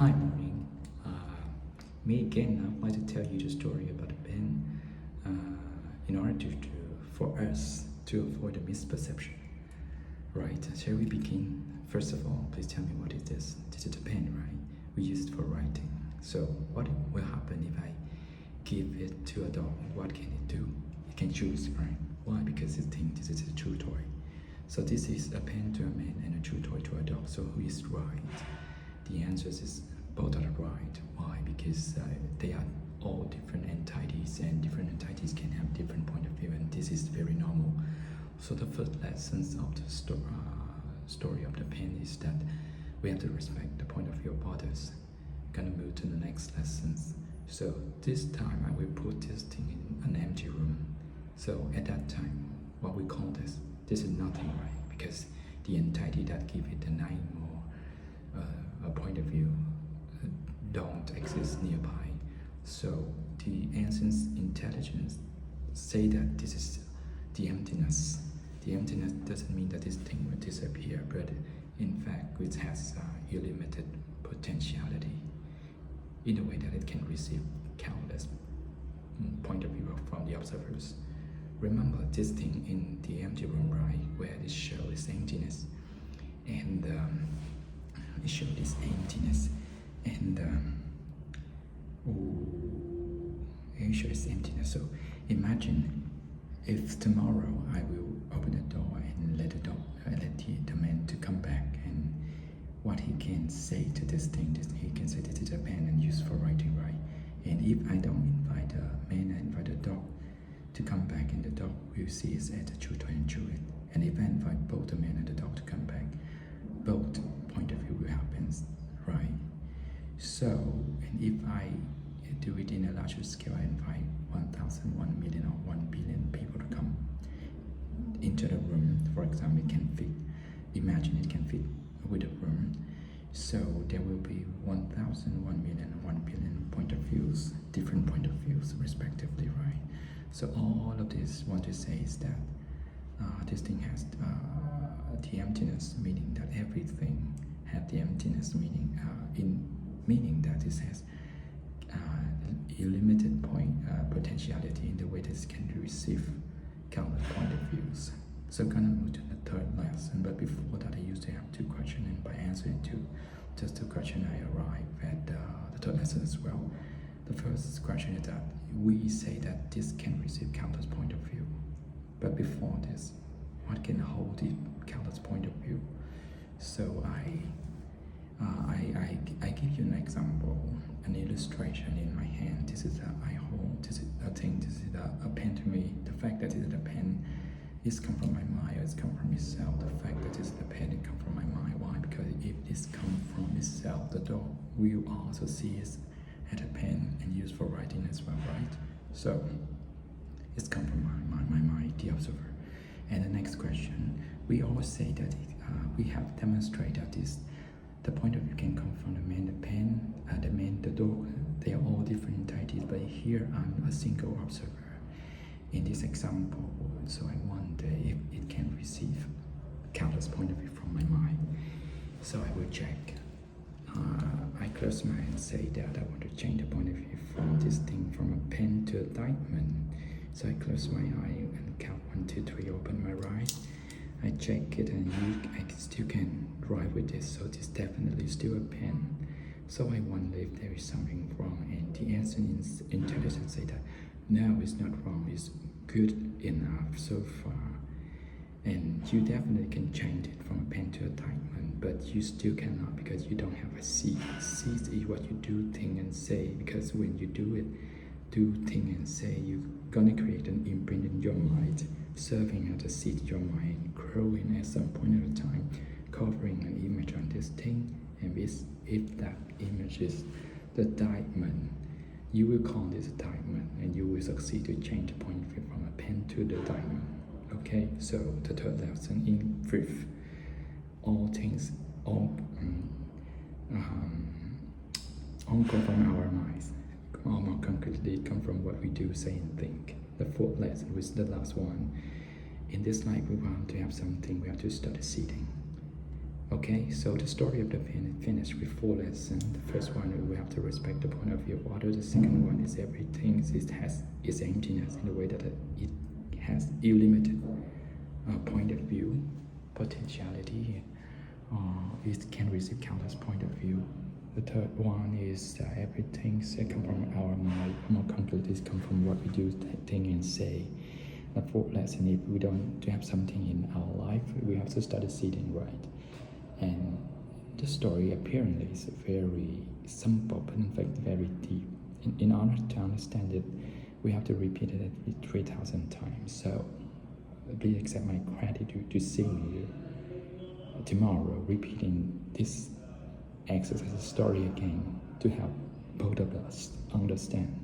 Hi, morning. Me again. I'd like to tell you the story about a pen in order for us to avoid a misperception. Right, shall we begin? First of all, please tell me what is this? This is a pen, right? We use it for writing. So what will happen if I give it to a dog? What can it do? It can choose, right? Why? Because it thinks this is a chew toy. So this is a pen to a man and a chew toy to a dog. So who is right? The answer is both are right. Why? Because they are all different entities, and different entities can have different point of view, and this is very normal. So the first lessons of the story of the pen is that we have to respect the point of view of others. Gonna move to the next lessons. So this time I will put this thing in an empty room. So at that time, what we call this is nothing, right? Because the entity that give it a name or a point of view don't exist nearby. So the ancient intelligence say that this is the emptiness. The emptiness doesn't mean that this thing will disappear, but in fact it has unlimited potentiality in a way that it can receive countless point of view from the observers. Remember this thing in the empty room, right, where it shows emptiness, and it shows this emptiness, and it shows emptiness. So imagine if tomorrow I will open the door and let the man to come back, and what he can say to this thing, he can say this is a pen and used for writing, right? And if I don't invite the man, I invite the dog to come back, and the dog will see it as a chew toy and chew it. And if I invite both the man and the dog to come back, both point of view will happen, right? So, and if I do it in a larger scale, I invite 1,000, 1 million, or 1 billion people to come into the room. For example, it can fit, imagine it can fit with a room. So there will be 1,000, 1 million, 1 billion point of views, different point of views respectively, right? So all of this want to say is that this thing has the emptiness, meaning that everything has the emptiness, meaning that it has unlimited potentiality in the way that it can receive countless point of views. So I'm gonna move to the third lesson, but before that I used to have two questions, and by answering just two questions I arrive at the third lesson as well. The first question is that we say that this can receive countless point of view, but before this, what can hold the countless point of view? So I give you an example, an illustration in my hand. This is I hold. This is a thing. This is a pen to me. The fact that it is a pen is come from my mind. It's come from itself. The fact that it's the pen, it come from my mind. Why? Because if this come from itself, the dog will also see it as a pen and use for writing as well, right? So it's come from my mind, the observer. And the next question, we always say that we have demonstrated that the point of view can come from the man, the pen, the man, the dog. They are all different entities, but here I'm a single observer in this example. So I wonder if it can receive countless point of view from my mind. So I will check. I close my eye and say that I want to change the point of view from this thing, from a pen to a diamond. So I close my eye and count 1, 2, 3, open my right. I check it, and I still can write with this, so it's definitely still a pen. So I wonder if there is something wrong, and the answer is intelligence say that no, it's not wrong, it's good enough so far. And you definitely can change it from a pen to a diamond, but you still cannot because you don't have a seed. Seed is what you do, think, and say, because when you do think and say, you're gonna create an imprint in your mind, serving as a seed in your mind, growing at some point at a time, covering an image on this thing, and if that image is the diamond, you will call this a diamond, and you will succeed to change the point of view from a pen to the diamond. Okay, so the third lesson in brief, all things all come from our minds. All more concretely come from what we do, say, and think. The fourth lesson, which is the last one. In this life, we want to have something, we have to start seeding. Okay, so the story of the pen is finished with 4 lessons. The first one, we have to respect the point of view of water. The second one is everything has its emptiness in the way that it has illimited point of view, potentiality. It can receive countless point of view. The third one is that everything come from our mind. More concretely, come from what we do, think, and say. The fourth lesson, if we don't have something in our life, we have to start seeding, right? And the story apparently is very simple, but in fact very deep. In order to understand it, we have to repeat it 3,000 times. So please accept my gratitude to see you tomorrow repeating this exercise story again to help both of us understand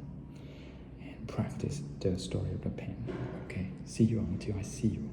and practice the story of the pen. Okay, see you until I see you.